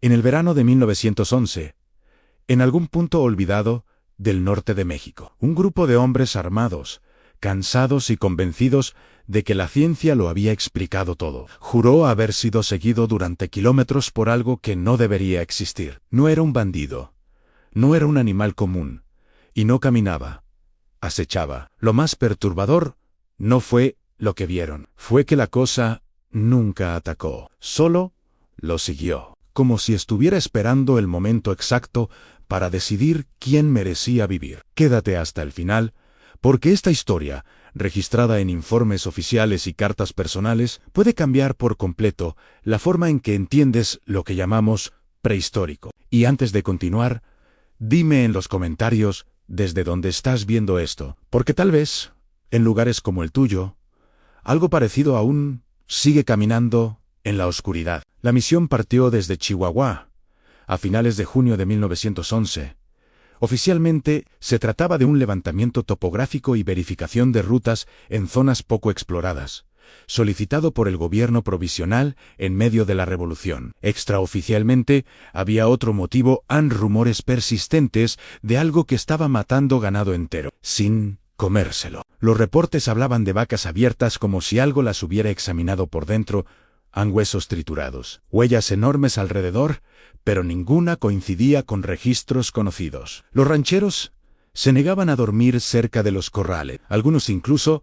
en el verano de 1911, en algún punto olvidado del norte de México. Un grupo de hombres armados, cansados y convencidos de que la ciencia lo había explicado todo. Juró haber sido seguido durante kilómetros por algo que no debería existir. No era un bandido, no era un animal común, y no caminaba, acechaba. Lo más perturbador no fue lo que vieron, fue que la cosa nunca atacó, solo lo siguió, como si estuviera esperando el momento exacto para decidir quién merecía vivir. Quédate hasta el final, porque esta historia, registrada en informes oficiales y cartas personales, puede cambiar por completo la forma en que entiendes lo que llamamos prehistórico. Y antes de continuar, dime en los comentarios desde dónde estás viendo esto, porque tal vez, en lugares como el tuyo, algo parecido aún sigue caminando en la oscuridad. La misión partió desde Chihuahua, a finales de junio de 1911. Oficialmente, se trataba de un levantamiento topográfico y verificación de rutas en zonas poco exploradas, solicitado por el gobierno provisional en medio de la revolución. Extraoficialmente, había otro motivo: rumores persistentes de algo que estaba matando ganado entero, sin comérselo. Los reportes hablaban de vacas abiertas como si algo las hubiera examinado por dentro, huesos triturados, huellas enormes alrededor, pero ninguna coincidía con registros conocidos. Los rancheros se negaban a dormir cerca de los corrales. Algunos incluso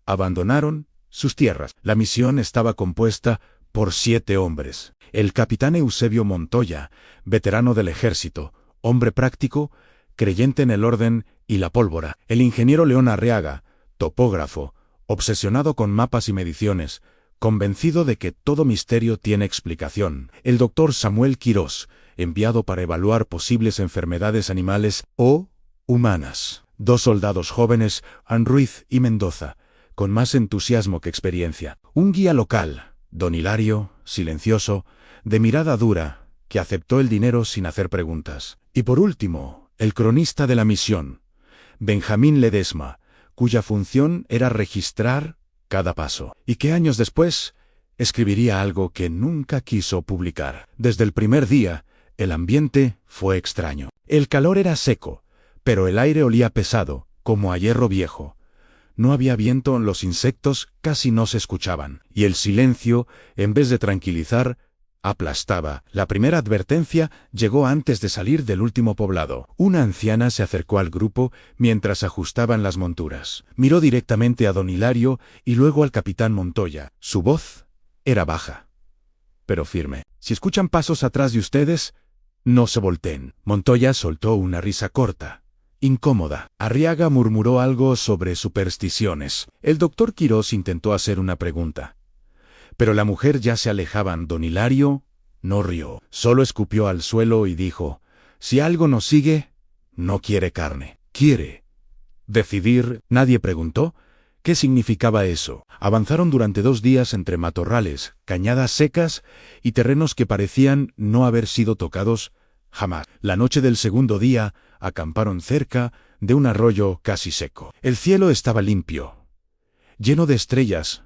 abandonaron sus tierras. La misión estaba compuesta por 7 hombres. El capitán Eusebio Montoya, veterano del ejército, hombre práctico, creyente en el orden y la pólvora. El ingeniero León Arriaga, topógrafo, obsesionado con mapas y mediciones, convencido de que todo misterio tiene explicación. El doctor Samuel Quirós, enviado para evaluar posibles enfermedades animales o humanas. 2 soldados jóvenes, Ruiz y Mendoza, con más entusiasmo que experiencia. Un guía local, don Hilario, silencioso, de mirada dura, que aceptó el dinero sin hacer preguntas. Y por último, el cronista de la misión, Benjamín Ledesma, cuya función era registrar cada paso, y que años después escribiría algo que nunca quiso publicar. Desde el primer día, el ambiente fue extraño. El calor era seco, pero el aire olía pesado, como a hierro viejo. No había viento, los insectos casi no se escuchaban, y el silencio, en vez de tranquilizar, aplastaba. La primera advertencia llegó antes de salir del último poblado. Una anciana se acercó al grupo mientras ajustaban las monturas. Miró directamente a don Hilario y luego al capitán Montoya. Su voz era baja, pero firme. Si escuchan pasos atrás de ustedes, no se volteen. Montoya soltó una risa corta, incómoda. Arriaga murmuró algo sobre supersticiones. El doctor Quirós intentó hacer una pregunta, pero la mujer ya se alejaban. Don Hilario no rió, solo escupió al suelo y dijo: si algo nos sigue, no quiere carne, quiere decidir. Nadie preguntó qué significaba eso. Avanzaron durante 2 días entre matorrales, cañadas secas y terrenos que parecían no haber sido tocados jamás. La noche del segundo día, acamparon cerca de un arroyo casi seco. El cielo estaba limpio, lleno de estrellas,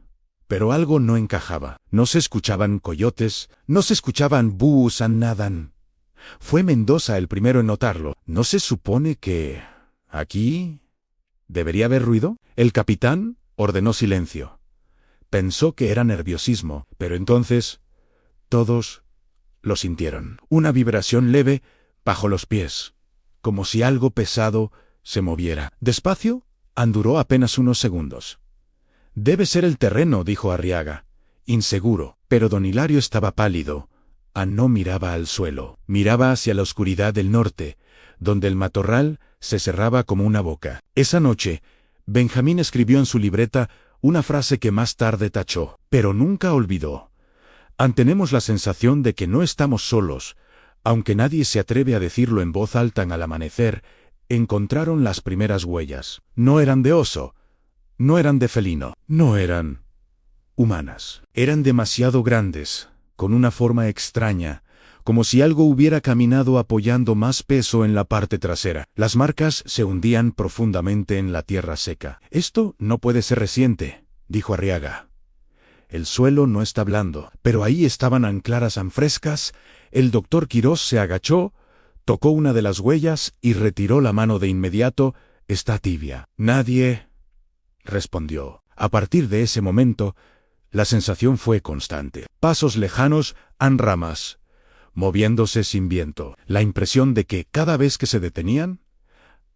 pero algo no encajaba. No se escuchaban coyotes, no se escuchaban búhos nadan. Fue Mendoza el primero en notarlo. ¿No se supone que aquí debería haber ruido? El capitán ordenó silencio. Pensó que era nerviosismo, pero entonces todos lo sintieron. Una vibración leve bajo los pies, como si algo pesado se moviera. Despacio, duró apenas unos segundos. Debe ser el terreno, dijo Arriaga, inseguro. Pero don Hilario estaba pálido. No miraba al suelo, miraba hacia la oscuridad del norte, donde el matorral se cerraba como una boca. Esa noche, Benjamín escribió en su libreta una frase que más tarde tachó, pero nunca olvidó. Tenemos la sensación de que no estamos solos, aunque nadie se atreve a decirlo en voz alta. Al amanecer, encontraron las primeras huellas. No eran de oso, no eran de felino, no eran humanas. Eran demasiado grandes, con una forma extraña, como si algo hubiera caminado apoyando más peso en la parte trasera. Las marcas se hundían profundamente en la tierra seca. Esto no puede ser reciente, dijo Arriaga. El suelo no está blando, pero ahí estaban ancladas frescas. El doctor Quirós se agachó, tocó una de las huellas y retiró la mano de inmediato. Está tibia. Nadie respondió. A partir de ese momento, la sensación fue constante. Pasos lejanos, en ramas, moviéndose sin viento. La impresión de que cada vez que se detenían,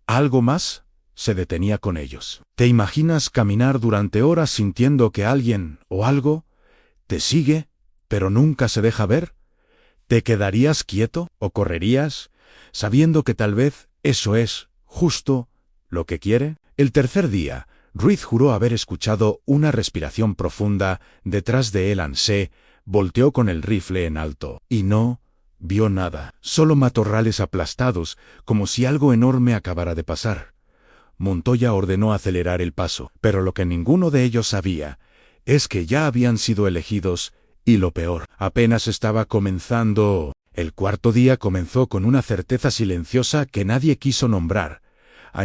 algo más se detenía con ellos. ¿Te imaginas caminar durante horas sintiendo que alguien o algo te sigue, pero nunca se deja ver? ¿Te quedarías quieto o correrías, sabiendo que tal vez eso es justo lo que quiere? El tercer día, Ruiz juró haber escuchado una respiración profunda detrás de él. Se volteó con el rifle en alto y no vio nada, solo matorrales aplastados, como si algo enorme acabara de pasar. Montoya ordenó acelerar el paso, pero lo que ninguno de ellos sabía es que ya habían sido elegidos, y lo peor, apenas estaba comenzando. El cuarto día comenzó con una certeza silenciosa que nadie quiso nombrar.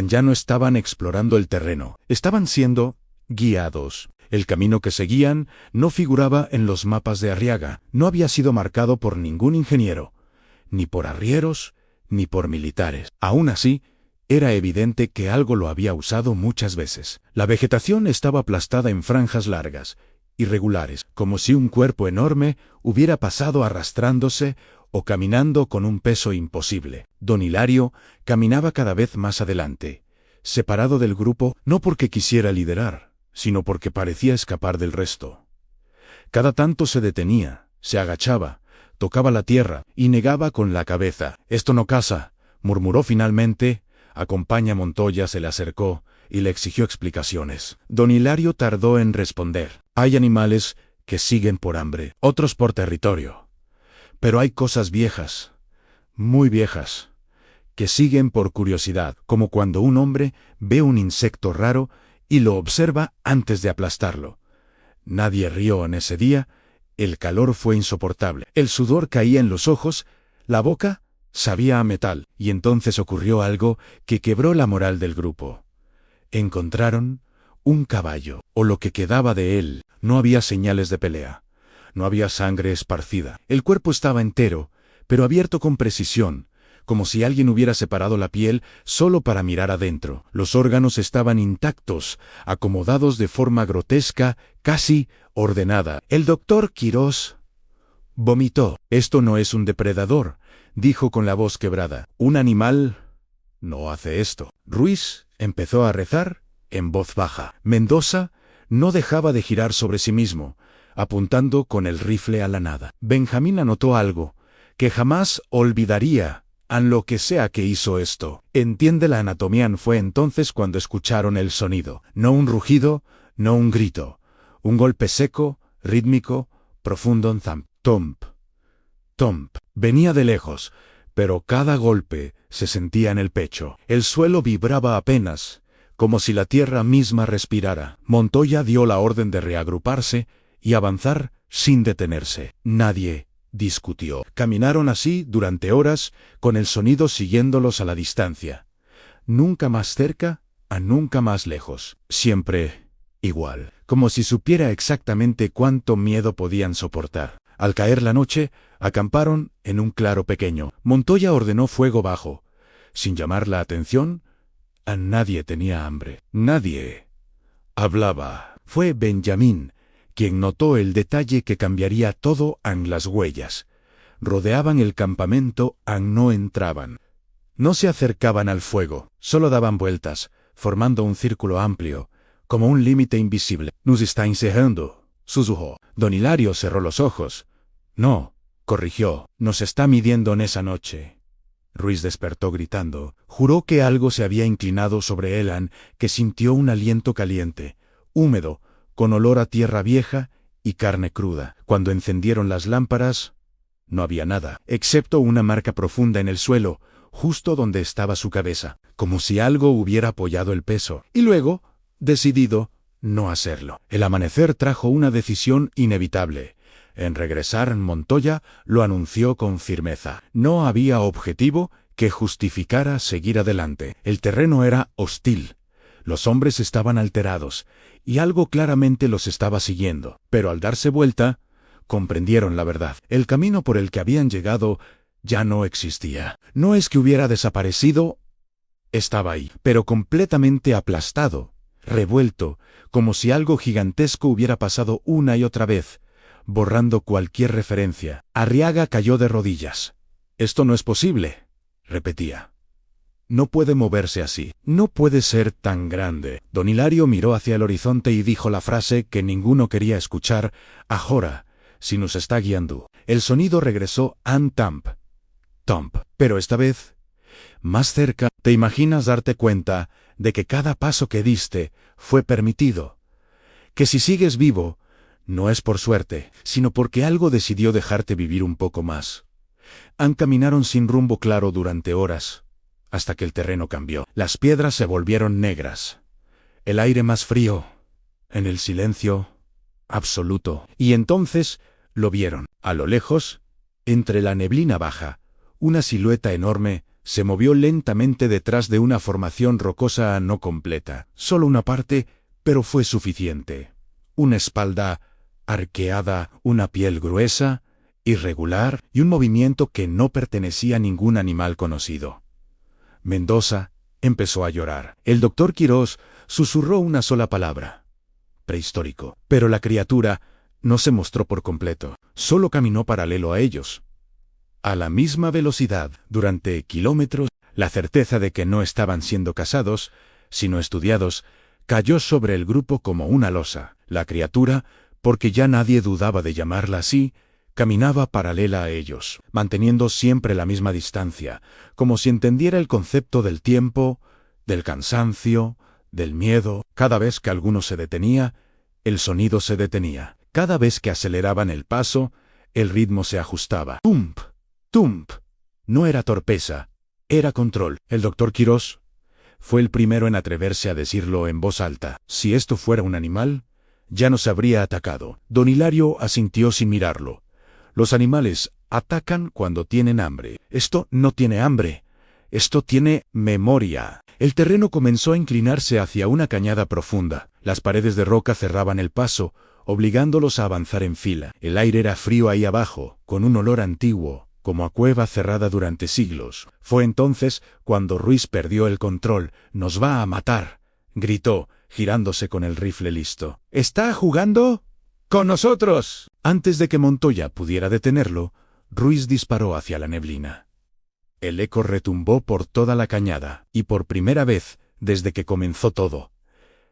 Ya no estaban explorando el terreno, estaban siendo guiados. El camino que seguían no figuraba en los mapas de Arriaga, no había sido marcado por ningún ingeniero, ni por arrieros, ni por militares. Aún así, era evidente que algo lo había usado muchas veces. La vegetación estaba aplastada en franjas largas, irregulares, como si un cuerpo enorme hubiera pasado arrastrándose o caminando con un peso imposible. Don Hilario caminaba cada vez más adelante, separado del grupo, no porque quisiera liderar, sino porque parecía escapar del resto. Cada tanto se detenía, se agachaba, tocaba la tierra y negaba con la cabeza. «Esto no casa», murmuró finalmente. Acompaña Montoya se le acercó y le exigió explicaciones. Don Hilario tardó en responder. «Hay animales que siguen por hambre, otros por territorio. Pero hay cosas viejas, muy viejas, que siguen por curiosidad, como cuando un hombre ve un insecto raro y lo observa antes de aplastarlo». Nadie rió en ese día. El calor fue insoportable. El sudor caía en los ojos, la boca sabía a metal, y entonces ocurrió algo que quebró la moral del grupo. Encontraron un caballo, o lo que quedaba de él. No había señales de pelea, no había sangre esparcida. El cuerpo estaba entero, pero abierto con precisión, como si alguien hubiera separado la piel solo para mirar adentro. Los órganos estaban intactos, acomodados de forma grotesca, casi ordenada. El doctor Quirós vomitó. «Esto no es un depredador», dijo con la voz quebrada. «Un animal no hace esto». Ruiz empezó a rezar en voz baja. Mendoza no dejaba de girar sobre sí mismo, apuntando con el rifle a la nada. Benjamín anotó algo que jamás olvidaría. «En lo que sea que hizo esto». «Entiende la anatomía». Fue entonces cuando escucharon el sonido. No un rugido, no un grito. Un golpe seco, rítmico, profundo. Zamp, tomp, tomp. Venía de lejos, pero cada golpe se sentía en el pecho. El suelo vibraba apenas, como si la tierra misma respirara. Montoya dio la orden de reagruparse y avanzar sin detenerse. Nadie discutió. Caminaron así durante horas, con el sonido siguiéndolos a la distancia. Nunca más cerca, a nunca más lejos. Siempre igual, como si supiera exactamente cuánto miedo podían soportar. Al caer la noche, acamparon en un claro pequeño. Montoya ordenó fuego bajo. Sin llamar la atención, a nadie tenía hambre. Nadie hablaba. Fue Benjamín quien notó el detalle que cambiaría todo. En las huellas rodeaban el campamento, no entraban. No se acercaban al fuego, solo daban vueltas, formando un círculo amplio, como un límite invisible. «Nos está encerrando», susurró. Don Hilario cerró los ojos. «No», corrigió, «nos está midiendo en esa noche». Ruiz despertó gritando. Juró que algo se había inclinado sobre él, que sintió un aliento caliente, húmedo, con olor a tierra vieja y carne cruda. Cuando encendieron las lámparas, no había nada, excepto una marca profunda en el suelo, justo donde estaba su cabeza, como si algo hubiera apoyado el peso. Y luego, decidido no hacerlo. El amanecer trajo una decisión inevitable. En regresar, Montoya lo anunció con firmeza. No había objetivo que justificara seguir adelante. El terreno era hostil. Los hombres estaban alterados, y algo claramente los estaba siguiendo. Pero al darse vuelta, comprendieron la verdad. El camino por el que habían llegado ya no existía. No es que hubiera desaparecido, estaba ahí, pero completamente aplastado, revuelto, como si algo gigantesco hubiera pasado una y otra vez, borrando cualquier referencia. Arriaga cayó de rodillas. «Esto no es posible», repetía. «No puede moverse así. No puede ser tan grande». Don Hilario miró hacia el horizonte y dijo la frase que ninguno quería escuchar: «Ahora, si nos está guiando». El sonido regresó: «An tamp, tomp». Pero esta vez, más cerca. ¿Te imaginas darte cuenta de que cada paso que diste fue permitido? Que si sigues vivo, no es por suerte, sino porque algo decidió dejarte vivir un poco más. Caminaron sin rumbo claro durante horas, hasta que el terreno cambió. Las piedras se volvieron negras, el aire más frío, en el silencio absoluto. Y entonces lo vieron. A lo lejos, entre la neblina baja, una silueta enorme se movió lentamente detrás de una formación rocosa no completa. Solo una parte, pero fue suficiente. Una espalda arqueada, una piel gruesa, irregular, y un movimiento que no pertenecía a ningún animal conocido. Mendoza empezó a llorar. El doctor Quirós susurró una sola palabra: prehistórico. Pero la criatura no se mostró por completo. Solo caminó paralelo a ellos, a la misma velocidad, durante kilómetros. La certeza de que no estaban siendo cazados, sino estudiados, cayó sobre el grupo como una losa. La criatura, porque ya nadie dudaba de llamarla así, caminaba paralela a ellos, manteniendo siempre la misma distancia, como si entendiera el concepto del tiempo, del cansancio, del miedo. Cada vez que alguno se detenía, el sonido se detenía. Cada vez que aceleraban el paso, el ritmo se ajustaba. ¡Tump! ¡Tump! No era torpeza, era control. El doctor Quirós fue el primero en atreverse a decirlo en voz alta. Si esto fuera un animal, ya nos habría atacado. Don Hilario asintió sin mirarlo. Los animales atacan cuando tienen hambre. Esto no tiene hambre. Esto tiene memoria. El terreno comenzó a inclinarse hacia una cañada profunda. Las paredes de roca cerraban el paso, obligándolos a avanzar en fila. El aire era frío ahí abajo, con un olor antiguo, como a cueva cerrada durante siglos. Fue entonces cuando Ruiz perdió el control. «Nos va a matar», gritó, girándose con el rifle listo. «¿Está jugando con nosotros?» Antes de que Montoya pudiera detenerlo, Ruiz disparó hacia la neblina. El eco retumbó por toda la cañada, y por primera vez, desde que comenzó todo,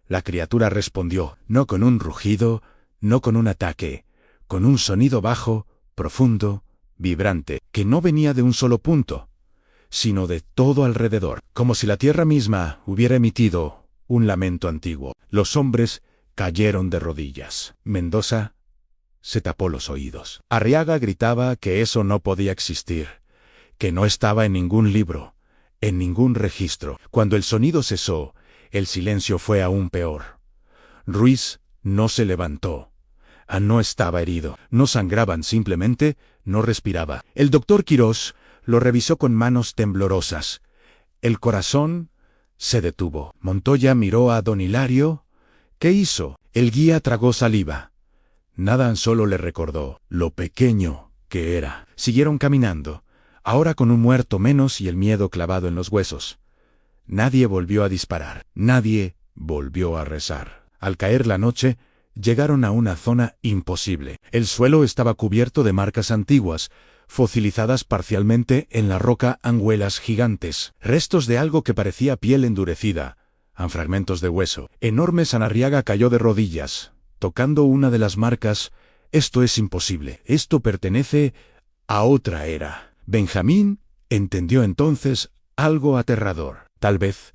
la criatura respondió, no con un rugido, no con un ataque, con un sonido bajo, profundo, vibrante, que no venía de un solo punto, sino de todo alrededor, como si la tierra misma hubiera emitido un lamento antiguo. Los hombres cayeron de rodillas. Mendoza se tapó los oídos. Arriaga gritaba que eso no podía existir, que no estaba en ningún libro, en ningún registro. Cuando el sonido cesó, el silencio fue aún peor. Ruiz no se levantó. No estaba herido, no sangraban, simplemente no respiraba. El doctor Quirós lo revisó con manos temblorosas. El corazón se detuvo. Montoya miró a don Hilario. ¿Qué hizo? El guía tragó saliva. Nada, solo le recordó lo pequeño que era. Siguieron caminando, ahora con un muerto menos y el miedo clavado en los huesos. Nadie volvió a disparar. Nadie volvió a rezar. Al caer la noche, llegaron a una zona imposible. El suelo estaba cubierto de marcas antiguas, fosilizadas parcialmente en la roca, anguelas gigantes, restos de algo que parecía piel endurecida, fragmentos de hueso. Enorme. Sanarriaga cayó de rodillas, tocando una de las marcas. «Esto es imposible. Esto pertenece a otra era». Benjamín entendió entonces algo aterrador. Tal vez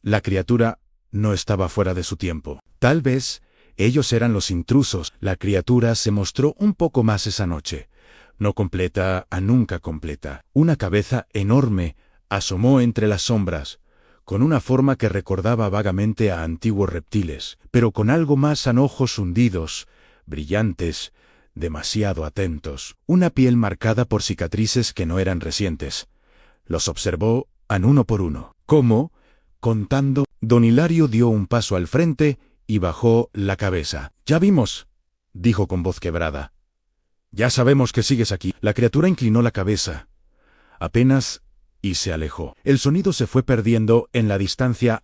la criatura no estaba fuera de su tiempo. Tal vez ellos eran los intrusos. La criatura se mostró un poco más esa noche. No completa, nunca completa. Una cabeza enorme asomó entre las sombras, con una forma que recordaba vagamente a antiguos reptiles, pero con algo más, ojos hundidos, brillantes, demasiado atentos. Una piel marcada por cicatrices que no eran recientes. Los observó uno por uno. ¿Cómo? Contando, don Hilario dio un paso al frente y bajó la cabeza. «Ya vimos», dijo con voz quebrada. «Ya sabemos que sigues aquí». La criatura inclinó la cabeza, apenas, y se alejó. El sonido se fue perdiendo en la distancia.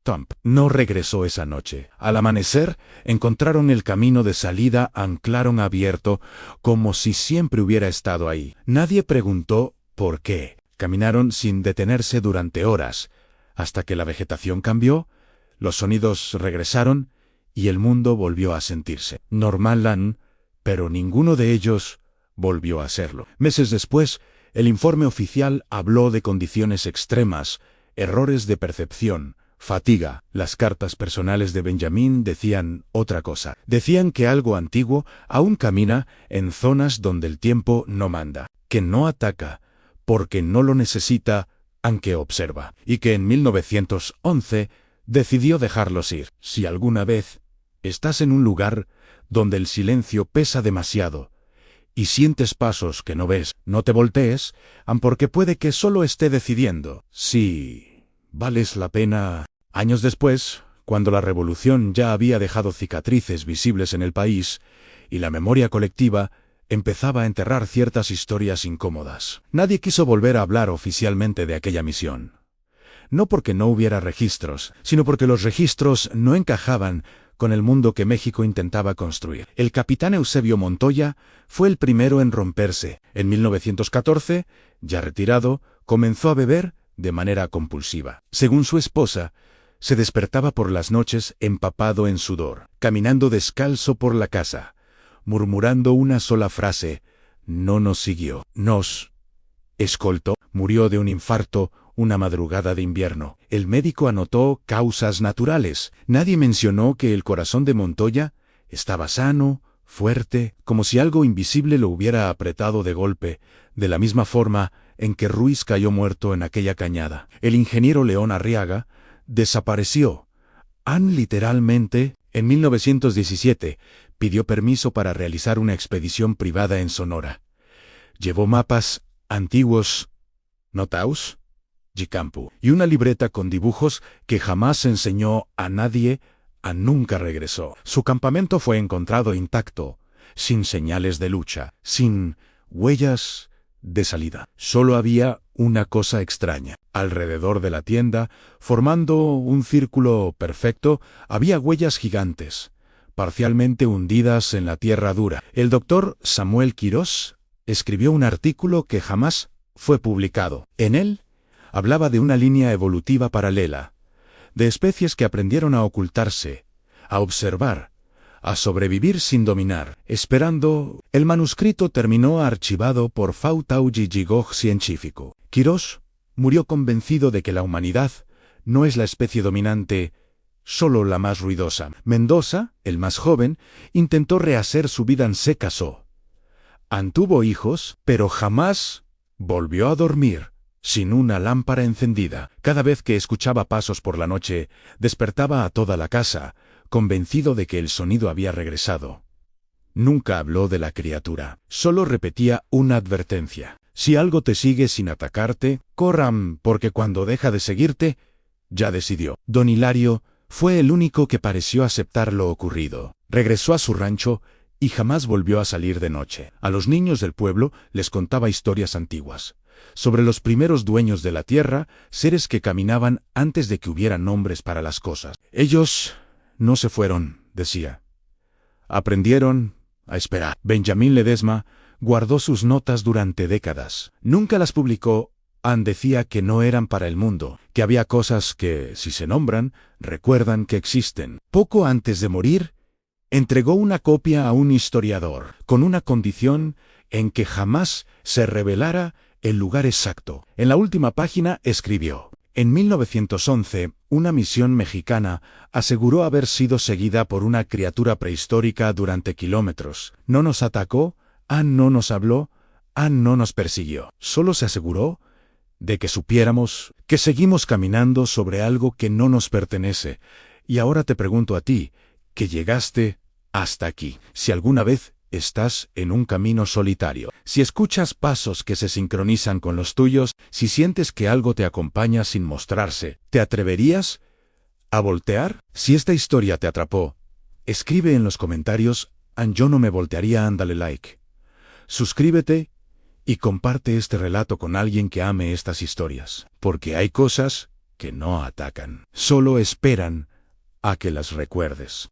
Thump no regresó esa noche. Al amanecer, encontraron el camino de salida anclaron abierto, como si siempre hubiera estado ahí. Nadie preguntó por qué. Caminaron sin detenerse durante horas, hasta que la vegetación cambió, los sonidos regresaron y el mundo volvió a sentirse normal, pero ninguno de ellos volvió a serlo. Meses después, el informe oficial habló de condiciones extremas, errores de percepción, fatiga. Las cartas personales de Benjamín decían otra cosa. Decían que algo antiguo aún camina en zonas donde el tiempo no manda, que no ataca, porque no lo necesita, aunque observa, y que en 1911 decidió dejarlos ir. Si alguna vez estás en un lugar donde el silencio pesa demasiado y sientes pasos que no ves, no te voltees, porque puede que solo esté decidiendo si vales la pena. Años después, cuando la revolución ya había dejado cicatrices visibles en el país y la memoria colectiva empezaba a enterrar ciertas historias incómodas, nadie quiso volver a hablar oficialmente de aquella misión. No porque no hubiera registros, sino porque los registros no encajaban con el mundo que México intentaba construir. El capitán Eusebio Montoya fue el primero en romperse. En 1914, ya retirado, comenzó a beber de manera compulsiva. Según su esposa, se despertaba por las noches empapado en sudor, caminando descalzo por la casa, murmurando una sola frase: «No nos siguió, nos escoltó». Murió de un infarto una madrugada de invierno. El médico anotó causas naturales. Nadie mencionó que el corazón de Montoya estaba sano, fuerte, como si algo invisible lo hubiera apretado de golpe, de la misma forma en que Ruiz cayó muerto en aquella cañada. El ingeniero León Arriaga desapareció. Literalmente, en 1917, pidió permiso para realizar una expedición privada en Sonora. Llevó mapas antiguos, notaus, Gicampu, y una libreta con dibujos que jamás enseñó a nadie. Nunca regresó. Su campamento fue encontrado intacto, sin señales de lucha, sin huellas de salida. Solo había una cosa extraña. Alrededor de la tienda, formando un círculo perfecto, había huellas gigantes, parcialmente hundidas en la tierra dura. El doctor Samuel Quirós escribió un artículo que jamás fue publicado. En él, hablaba de una línea evolutiva paralela, de especies que aprendieron a ocultarse, a observar, a sobrevivir sin dominar, esperando. El manuscrito terminó archivado por Fautauji Gigog científico. Quirós murió convencido de que la humanidad no es la especie dominante, solo la más ruidosa. Mendoza, el más joven, intentó rehacer su vida. Se casó. Tuvo hijos, pero jamás volvió a dormir sin una lámpara encendida. Cada vez que escuchaba pasos por la noche, despertaba a toda la casa, convencido de que el sonido había regresado. Nunca habló de la criatura, solo repetía una advertencia: si algo te sigue sin atacarte, corran, porque cuando deja de seguirte, ya decidió. Don Hilario fue el único que pareció aceptar lo ocurrido. Regresó a su rancho y jamás volvió a salir de noche. A los niños del pueblo les contaba historias antiguas sobre los primeros dueños de la tierra, seres que caminaban antes de que hubiera nombres para las cosas. Ellos no se fueron, decía. Aprendieron a esperar. Benjamín Ledesma guardó sus notas durante décadas. Nunca las publicó. Decía que no eran para el mundo, que había cosas que, si se nombran, recuerdan que existen. Poco antes de morir, entregó una copia a un historiador, con una condición: en que jamás se revelara el lugar exacto. En la última página escribió: en 1911, una misión mexicana aseguró haber sido seguida por una criatura prehistórica durante kilómetros. No nos atacó, no nos habló, no nos persiguió. Solo se aseguró de que supiéramos que seguimos caminando sobre algo que no nos pertenece. Y ahora te pregunto a ti, que llegaste hasta aquí, si alguna vez estás en un camino solitario. Si escuchas pasos que se sincronizan con los tuyos, si sientes que algo te acompaña sin mostrarse, ¿te atreverías a voltear? Si esta historia te atrapó, escribe en los comentarios, yo no me voltearía, dale like. Suscríbete y comparte este relato con alguien que ame estas historias, porque hay cosas que no atacan, solo esperan a que las recuerdes.